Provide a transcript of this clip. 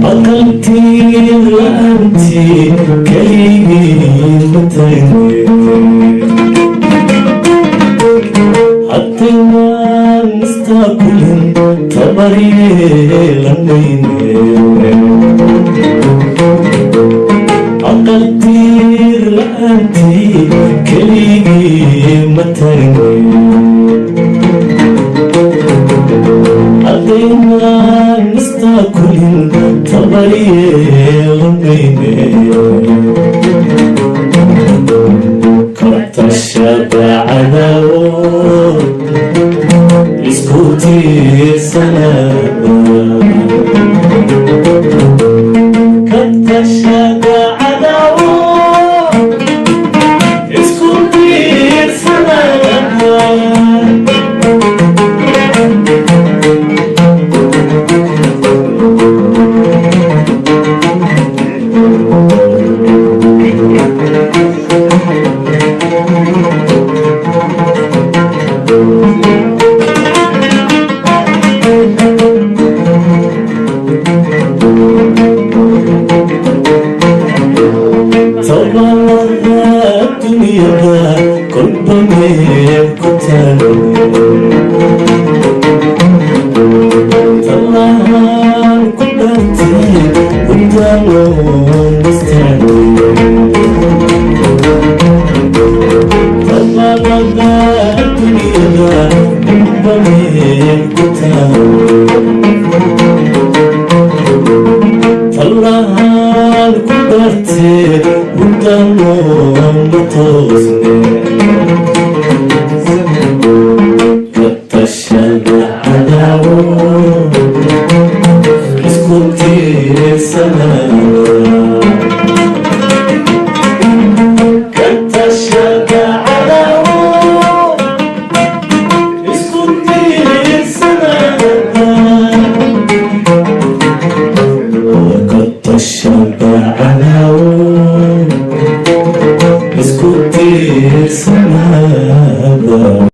aqaltii la'aantii keligii ma taagneed haddaynan istaakulin tabaryeelanayne aqaltii la'aantii keligii ma taagneed haddaynan istaakulin tabaryeelanayne kartashada cadaawod isku tiirsanaba kartashada cadaawod isku tiirsanaba dunyada kolba meel ku taagan tallahan ku dhaartay waddaaloon istaagay tallaalada dunyada kolba meel ku taagan tallahan ku dhaartay waddaaloon katashada cadaawod isku tiirsanaba